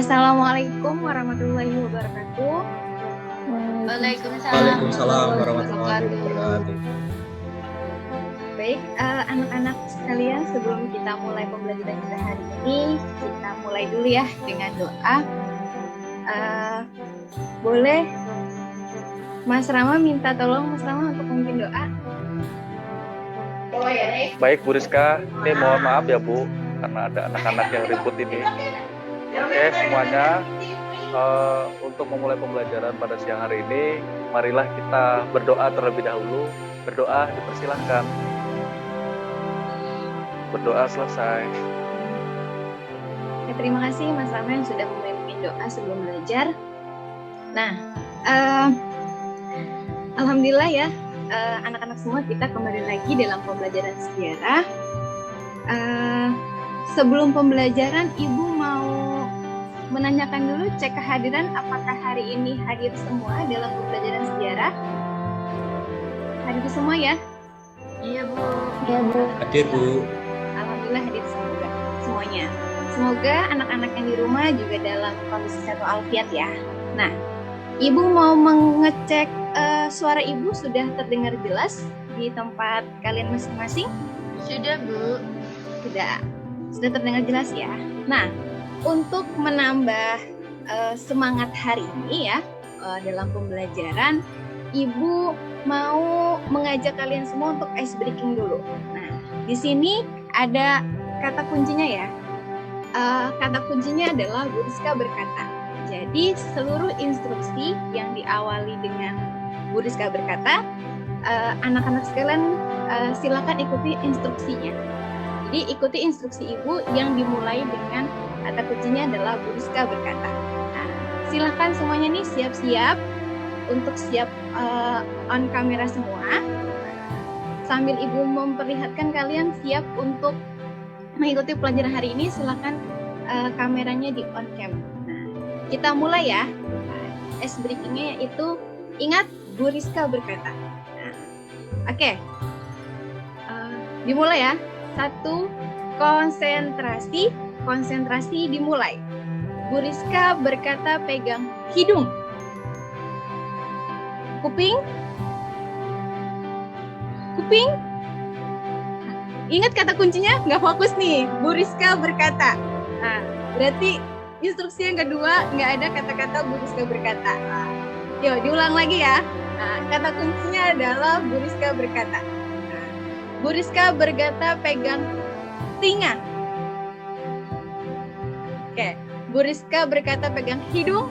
Assalamualaikum warahmatullahi wabarakatuh. Waalaikumsalam warahmatullahi wabarakatuh. Baik, anak-anak sekalian, sebelum kita mulai pembelajaran kita hari ini, kita mulai dulu ya dengan doa. Boleh Mas Rama minta tolong Mas Rama untuk memimpin doa? Baik Bu Rizka, ini mohon maaf ya Bu, karena ada anak-anak yang ribut ini. Oke semuanya, untuk memulai pembelajaran pada siang hari ini, marilah kita berdoa terlebih dahulu. Berdoa dipersilahkan. Berdoa selesai. Oke, terima kasih Mas Rama yang sudah memimpin doa sebelum belajar. Nah, alhamdulillah ya, anak-anak semua kita kembali lagi dalam pembelajaran sejarah. Sebelum pembelajaran, Ibu mau menanyakan dulu, cek kehadiran, apakah hari ini hadir semua dalam pembelajaran sejarah? Hadir semua ya? Iya Bu. Iya Bu. Hadir Bu. Alhamdulillah hadir semuanya. Semoga anak-anak yang di rumah juga dalam kondisi sehat walafiat ya. Nah, Ibu mau mengecek suara Ibu sudah terdengar jelas di tempat kalian masing-masing? Sudah Bu. Sudah terdengar jelas ya. Nah, untuk menambah semangat hari ini ya dalam pembelajaran, Ibu mau mengajak kalian semua untuk ice breaking dulu. Nah, di sini ada kata kuncinya ya. Kata kuncinya adalah Bu Rizka berkata. Jadi seluruh instruksi yang diawali dengan Bu Rizka berkata, anak-anak sekalian silakan ikuti instruksinya. Jadi ikuti instruksi Ibu yang dimulai dengan kata kuncinya adalah Bu Rizka berkata. Nah, silakan semuanya nih siap-siap untuk siap on kamera semua. Sambil Ibu memperlihatkan kalian siap untuk mengikuti pelajaran hari ini, silakan kameranya di on cam. Nah, kita mulai ya. Ice breaking-nya yaitu ingat Bu Rizka berkata. Nah, oke. Dimulai ya. 1, konsentrasi dimulai. Bu Rizka berkata pegang hidung. Kuping. Ingat kata kuncinya, nggak fokus nih. Bu Rizka berkata. Nah, berarti instruksi yang kedua nggak ada kata-kata Bu Rizka berkata. Nah, yuk diulang lagi ya. Nah, kata kuncinya adalah Bu Rizka berkata. Nah, Bu Rizka berkata pegang telinga. Oke, Bu Rizka berkata pegang hidung.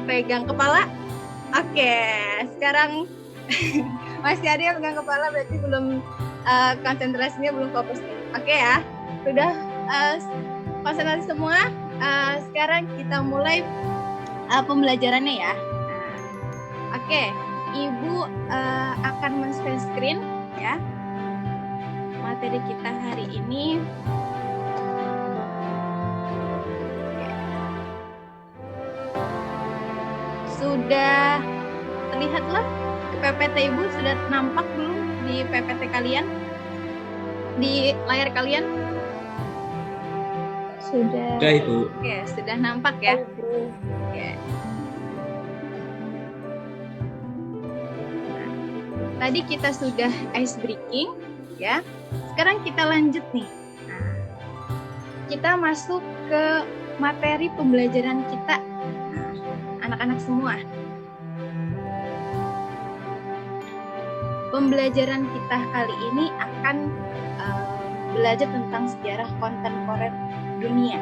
Pegang kepala. Oke, sekarang masih ada yang pegang kepala, berarti belum konsentrasinya belum fokus nih. Oke ya, sudah konsentrasi semua. Sekarang kita mulai pembelajarannya ya. Oke, Ibu akan men-share screen ya. Materi kita hari ini. Sudah terlihatlah ke PPT Ibu, sudah nampak belum di PPT kalian? Di layar kalian? Sudah Ibu. Oke, sudah nampak ya? Oke. Nah, tadi kita sudah ice breaking ya. Sekarang kita lanjut nih. Nah, kita masuk ke materi pembelajaran kita. Anak-anak semua. Pembelajaran kita kali ini akan belajar tentang sejarah kontemporer dunia.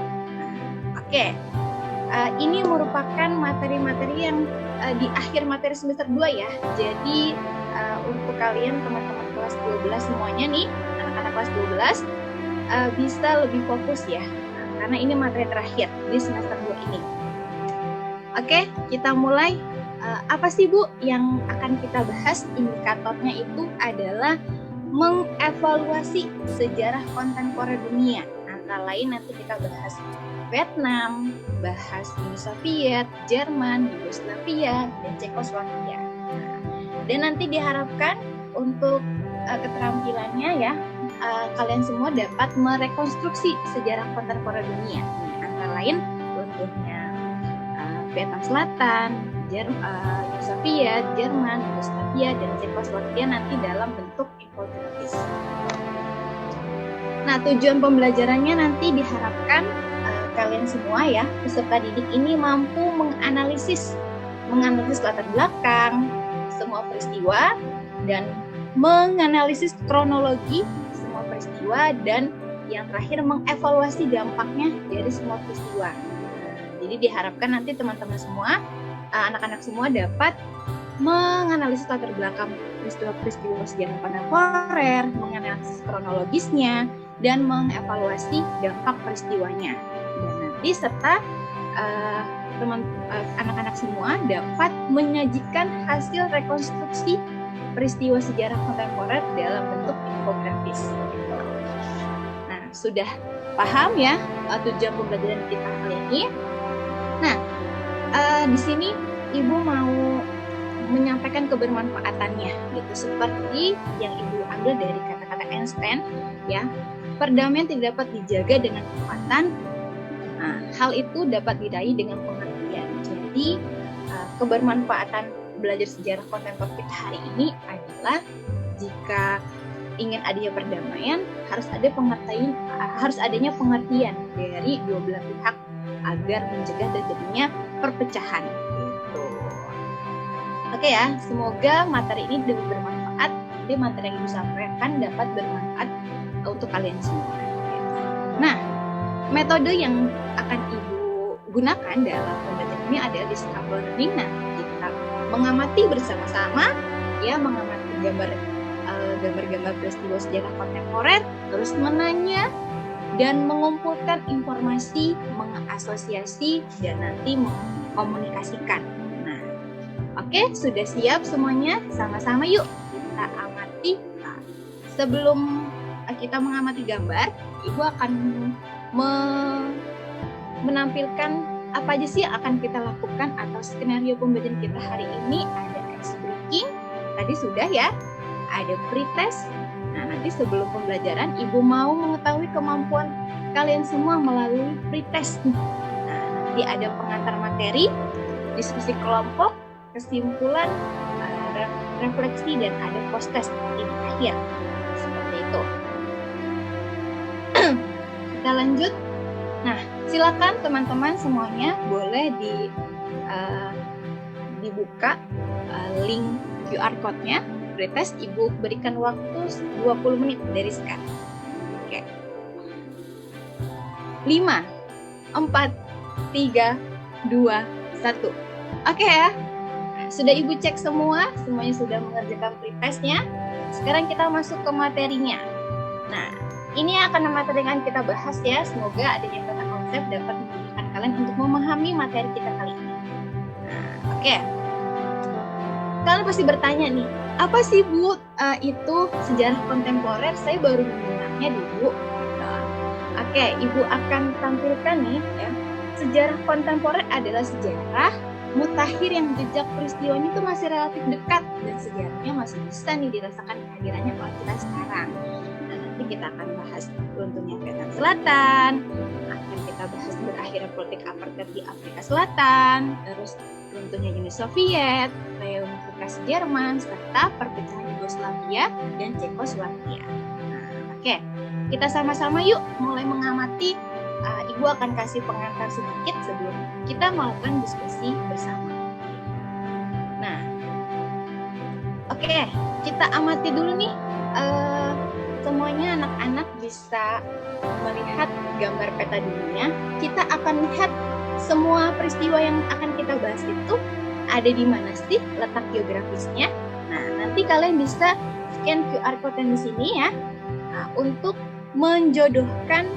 Oke. Ini merupakan materi-materi yang di akhir materi semester 2 ya. Jadi untuk kalian teman-teman kelas 12 semuanya nih, anak-anak kelas 12 bisa lebih fokus ya. Karena ini materi terakhir di semester 2 ini. Oke, kita mulai. Apa sih Bu yang akan kita bahas? Indikatornya itu adalah mengevaluasi sejarah kontemporer dunia. Antara lain nanti kita bahas Vietnam, bahas Uni Soviet, Jerman, Yugoslavia, dan Cekoslovakia. Dan nanti diharapkan untuk keterampilannya ya, kalian semua dapat merekonstruksi sejarah kontemporer dunia. Antara lain contohnya Vietnam Selatan, Uni Soviet, Jerman, Yugoslavia, dan Cekoslovakia nanti dalam bentuk infografis. Nah, tujuan pembelajarannya nanti diharapkan kalian semua ya, peserta didik ini mampu menganalisis latar belakang semua peristiwa dan menganalisis kronologi semua peristiwa dan yang terakhir mengevaluasi dampaknya dari semua peristiwa. Jadi diharapkan nanti teman-teman semua, anak-anak semua dapat menganalisis latar belakang peristiwa-peristiwa sejarah kontemporer, menganalisis kronologisnya, dan mengevaluasi dampak peristiwanya. Dan nanti serta anak-anak semua dapat menyajikan hasil rekonstruksi peristiwa sejarah kontemporer dalam bentuk infografis. Nah, sudah paham ya tujuan pembelajaran kita kali ini? Nah, di sini Ibu mau menyampaikan kebermanfaatannya, gitu seperti yang Ibu ambil dari kata-kata Einstein, ya. Perdamaian tidak dapat dijaga dengan kekuatan. Nah, hal itu dapat diraih dengan pengertian. Jadi, kebermanfaatan belajar sejarah kontemporer kita hari ini adalah jika ingin adanya perdamaian, harus adanya pengertian dari dua belah pihak agar mencegah terjadinya perpecahan. Gitu. Oke ya, semoga materi ini dapat bermanfaat. Jadi materi yang Ibu sampaikan dapat bermanfaat untuk kalian semua. Nah, metode yang akan Ibu gunakan dalam pembelajaran ini adalah discover learning. Nah, kita mengamati bersama-sama, ya, mengamati gambar-gambar peristiwa sejarah kontemporer, terus menanya dan mengumpulkan informasi, mengasosiasi, dan nanti mengkomunikasikan. Nah, oke, sudah siap semuanya? Sama-sama yuk kita amati. Nah, sebelum kita mengamati gambar, Ibu akan menampilkan apa aja sih yang akan kita lakukan atau skenario pembelajaran kita hari ini. Ada ice breaking, tadi sudah ya. Ada pretest. Nah, nanti sebelum pembelajaran, Ibu mau mengetahui kemampuan kalian semua melalui pretest. Nah, nanti ada pengantar materi, diskusi kelompok, kesimpulan, refleksi, dan ada post test di akhir. Seperti itu. Kita lanjut. Nah, silakan teman-teman semuanya boleh dibuka link QR code-nya. Pretest Ibu berikan waktu 20 menit dari sekarang. Oke. 5, 4, 3, 2, 1. Oke ya. Sudah Ibu cek semuanya sudah mengerjakan pretestnya. Sekarang kita masuk ke materinya. Nah, ini akan materi yang kita bahas ya. Semoga adanya kata konsep dapat memudahkan kalian untuk memahami materi kita kali ini. Nah, oke. Kalian pasti bertanya nih, apa sih Bu itu sejarah kontemporer? Saya baru mendengarnya dulu. Nah, oke, Ibu akan tampilkan nih ya. Sejarah kontemporer adalah sejarah mutakhir yang jejak peristiwanya itu masih relatif dekat dan sejarahnya masih bisa nih dirasakan kehadirannya oleh kita sekarang. Nah, nanti kita akan bahas runtuhnya Vietnam Selatan, akan kita bahas berakhirnya politik apartheid di Afrika Selatan, terus runtuhnya Uni Soviet, reunifikasi Jerman, serta perpecahan Yugoslavia dan Cekoslovakia. Nah, oke, kita sama-sama yuk mulai mengamati. Ibu akan kasih pengantar sedikit sebelum kita melakukan diskusi bersama. Nah, oke, kita amati dulu nih. Semuanya anak-anak bisa melihat gambar peta dunia. Kita akan lihat semua peristiwa yang akan kita bahas itu ada di mana sih letak geografisnya. Nah, nanti kalian bisa scan QR code yang di sini ya, untuk menjodohkan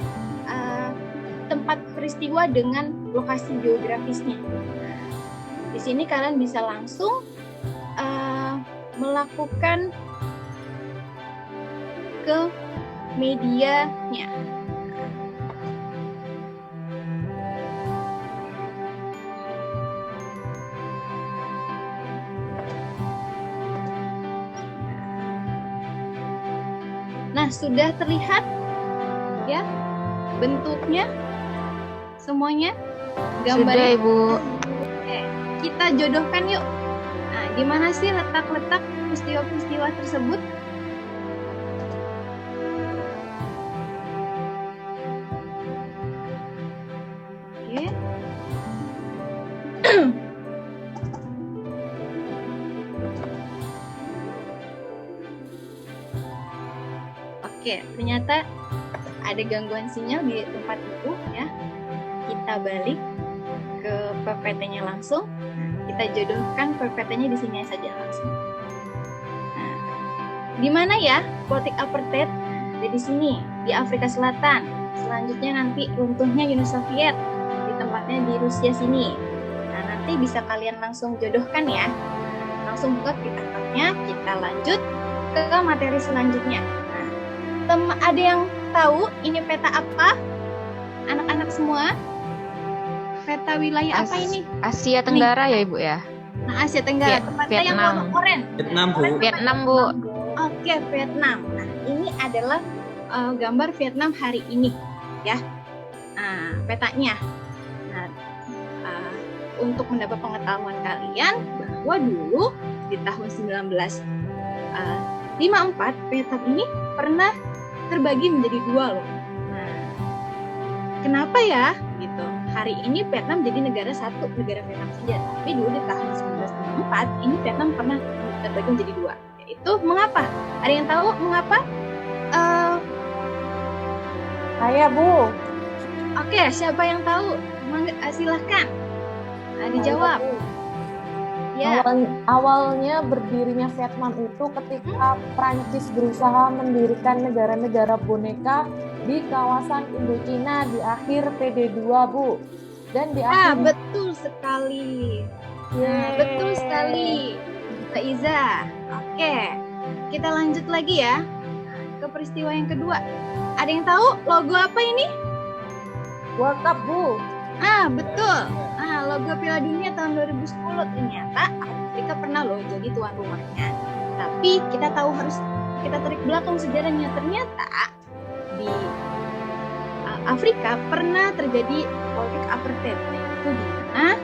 tempat peristiwa dengan lokasi geografisnya. Nah, di sini kalian bisa langsung melakukan ke medianya. Nah, sudah terlihat ya bentuknya semuanya, Sudah gambarnya. Ibu. Oke, kita jodohkan yuk. Nah, di mana sih letak-letak peristiwa-peristiwa tersebut? Oke. Oke, ternyata ada gangguan sinyal di tempat itu ya. Kita balik ke PPT-nya langsung. Kita jodohkan PPT-nya di sini saja langsung. Nah, di mana ya politik apartheid? Ada di sini, di Afrika Selatan. Selanjutnya nanti runtuhnya Uni Soviet, di tempatnya di Rusia sini. Nah, nanti bisa kalian langsung jodohkan ya. Langsung buka peta-petanya, kita lanjut ke materi selanjutnya. Nah, ada yang tahu ini peta apa? Anak-anak semua? Peta wilayah apa ini? Asia Tenggara ya Ibu ya? Nah, Asia Tenggara. Tempatnya yang warna oranye. Vietnam, Bu. Vietnam Bu. Oke, Vietnam. Nah, ini adalah gambar Vietnam hari ini, ya. Nah, petanya. Nah, untuk mendapat pengetahuan kalian bahwa dulu di tahun 1954 Vietnam ini pernah terbagi menjadi dua loh. Nah, kenapa ya? Gitu. Hari ini Vietnam jadi negara satu, negara Vietnam saja. Tapi dulu di tahun 1954 ini Vietnam pernah terbagi menjadi dua. Yaitu mengapa? Ada yang tahu mengapa? Saya, Bu. Oke, siapa yang tahu? Silahkan. Dijawab. Ya. Awalnya berdirinya Vietnam itu ketika Prancis berusaha mendirikan negara-negara boneka di kawasan Indochina di akhir PD2, Bu. Dan di akhir Betul sekali. Nah, betul sekali, Mbak Iza. Oke, kita lanjut lagi ya ke peristiwa yang kedua. Ada yang tahu logo apa ini? World Cup, Bu. Betul. Logo Piala Dunia tahun 2010 ternyata Afrika pernah loh jadi tuan rumahnya. Tapi kita tahu harus kita tarik belakang sejarahnya. Ternyata di Afrika pernah terjadi politik apartheid, yaitu di mana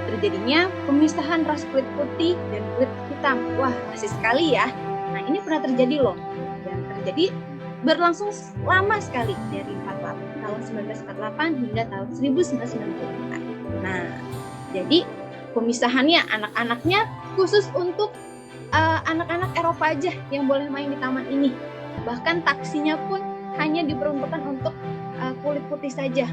terjadinya pemisahan ras kulit putih dan kulit hitam. Wah, rasis sekali ya. Nah, ini pernah terjadi loh. Dan terjadi berlangsung lama sekali dari tahun 1948 hingga tahun 1994. Nah, jadi pemisahannya anak-anaknya khusus untuk anak-anak Eropa aja yang boleh main di taman ini. Bahkan taksinya pun hanya diperuntukkan untuk kulit putih saja.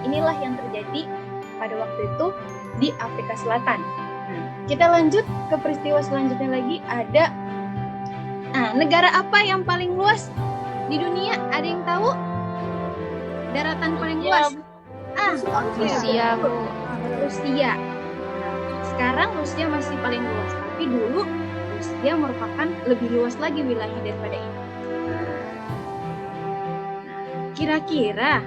Inilah yang terjadi pada waktu itu di Afrika Selatan. Nah, kita lanjut ke peristiwa selanjutnya lagi. Ada negara apa yang paling luas di dunia? Ada yang tahu? Daratan paling luas? Rusia Bu. Rusia. Nah, sekarang Rusia masih paling luas, tapi dulu Rusia merupakan lebih luas lagi wilayah daripada ini. Kira-kira,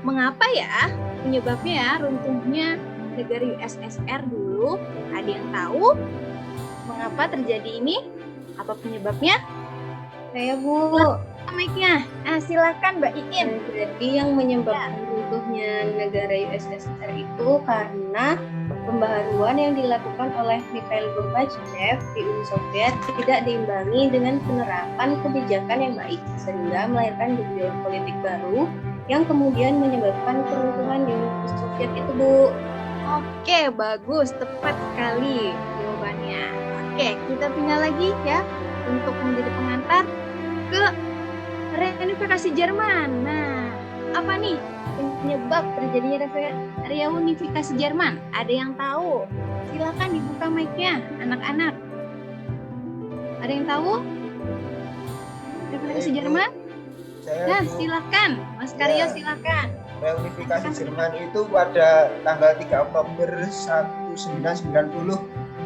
mengapa ya penyebabnya ya runtuhnya negara USSR dulu? Ada yang tahu mengapa terjadi ini? Apa penyebabnya? Saya, Bu. Mic-nya. Silakan Mbak Iin. Jadi yang menyebabkan runtuhnya negara USSR itu karena pembaharuan yang dilakukan oleh Mikhail Gorbachev di Uni Soviet tidak diimbangi dengan penerapan kebijakan yang baik, sehingga melahirkan gejolak politik baru yang kemudian menyebabkan keruntuhan di Uni Soviet itu, Bu. Oke, bagus, tepat sekali jawabannya. Oke, kita pindah lagi ya untuk menjadi pengantar ke reunifikasi Jerman. Nah, apa nih penyebab terjadinya reunifikasi Jerman? Ada yang tahu? Silakan dibuka mic-nya, anak-anak. Ada yang tahu? Reunifikasi Jerman? Nah, silakan, Mas Karyo, silakan. Reunifikasi Jerman itu pada tanggal 3 Oktober 1990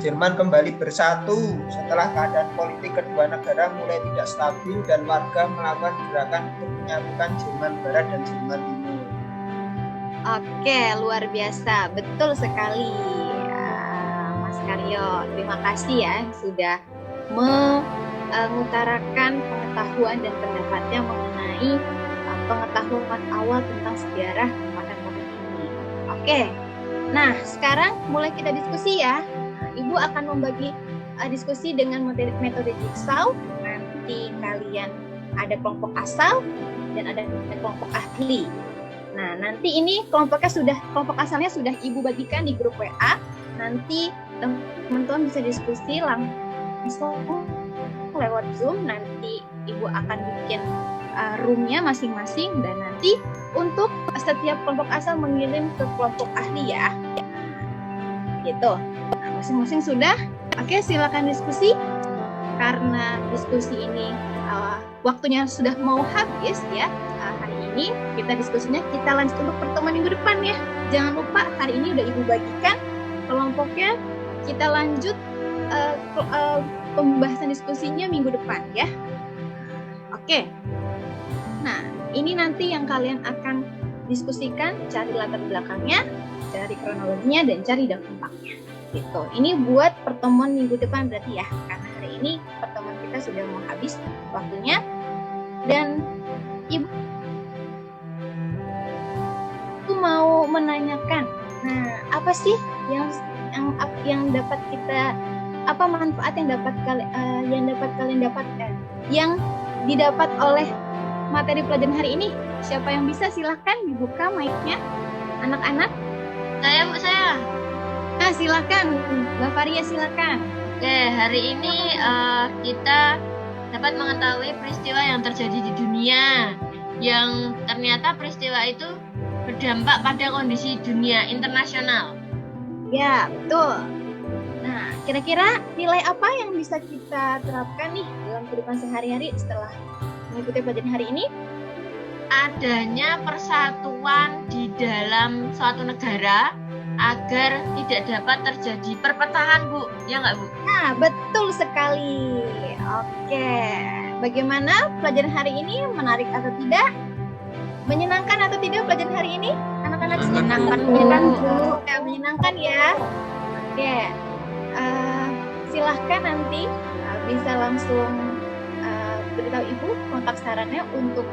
Jerman kembali bersatu setelah keadaan politik kedua negara mulai tidak stabil dan warga melakukan gerakan untuk menyatukan Jerman Barat dan Jerman Timur. Oke, luar biasa, betul sekali, Mas Karyo. Terima kasih ya sudah mengutarakan pengetahuan dan pendapatnya mengenai pengetahuan awal tentang sejarah Kabupaten Mogot ini. Oke, nah sekarang mulai kita diskusi ya. Ibu akan membagi diskusi dengan metode jigsaw. Nanti kalian ada kelompok asal dan ada kelompok ahli. Nah, nanti ini kelompok asalnya sudah Ibu bagikan di grup WA. Nanti teman-teman bisa diskusi langsung lewat Zoom. Nanti Ibu akan bikin room-nya masing-masing dan nanti untuk setiap kelompok asal mengirim ke kelompok ahli ya. Gitu. Nah, masing-masing sudah. Oke, silakan diskusi. Karena diskusi ini waktunya sudah mau habis ya. Hari ini kita diskusinya kita lanjut untuk pertemuan minggu depan ya. Jangan lupa hari ini udah Ibu bagikan kelompoknya. Kita lanjut pembahasan diskusinya minggu depan ya. Oke. Nah, ini nanti yang kalian akan diskusikan, cari latar belakangnya, cari kronologinya, dan cari dampaknya. Gitu. Ini buat pertemuan minggu depan berarti ya. Karena hari ini pertemuan kita sudah mau habis waktunya. Dan Ibu mau menanyakan, nah apa sih yang dapat kita, apa manfaat yang dapat kalian dapatkan, yang didapat oleh materi pelajaran hari ini? Siapa yang bisa, silahkan dibuka mic-nya, anak-anak. Saya, Bu, saya. Nah, silakan, Mbak Faria, silakan. Oke, hari ini kita dapat mengetahui peristiwa yang terjadi di dunia, yang ternyata peristiwa itu berdampak pada kondisi dunia internasional. Ya, betul. Nah, kira-kira nilai apa yang bisa kita terapkan nih dalam kehidupan sehari-hari setelah mengikuti pelajaran hari ini? Adanya persatuan di dalam suatu negara agar tidak dapat terjadi perpecahan, Bu. Ya nggak, Bu? Nah, betul sekali. Oke. Bagaimana pelajaran hari ini? Menarik atau tidak? Menyenangkan atau tidak pelajaran hari ini? Anak-anak Menyenangkan, Bu. Ya, menyenangkan ya. Oke. Silahkan nanti bisa langsung beritahu Ibu kontak sarannya untuk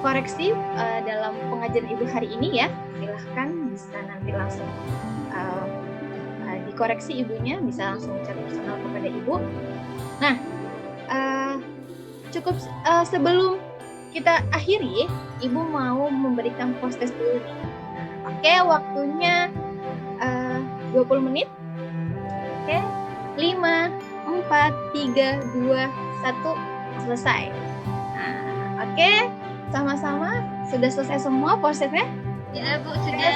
koreksi dalam pengajaran Ibu hari ini ya. Silahkan bisa nanti langsung dikoreksi Ibunya, bisa langsung chat personal kepada Ibu. Nah, cukup sebelum kita akhiri, Ibu mau memberikan post test dulu nih. Oke, waktunya 20 menit. Oke, 5, 4, 3, 2, 1, selesai. Nah, oke, sama-sama sudah selesai semua post testnya? Ya, Bu, Oke, sudah.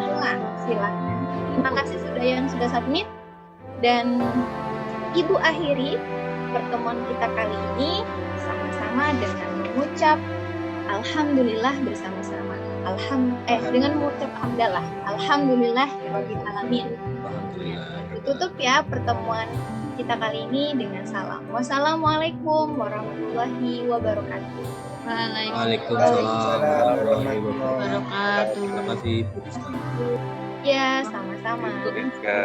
semua. Silakan. Terima kasih yang sudah submit. Dan Ibu akhiri pertemuan kita kali ini sama-sama dengan mengucap Alhamdulillah bersama-sama. Dengan mengucap hamdalah. Alhamdulillah rabbil alamin. Tutup ya pertemuan kita kali ini dengan salam. Wassalamualaikum warahmatullahi wabarakatuh. Waalaikumsalam warahmatullahi wabarakatuh. Terima kasih Bu Rizka. Ya, sama-sama. Bu Rizka.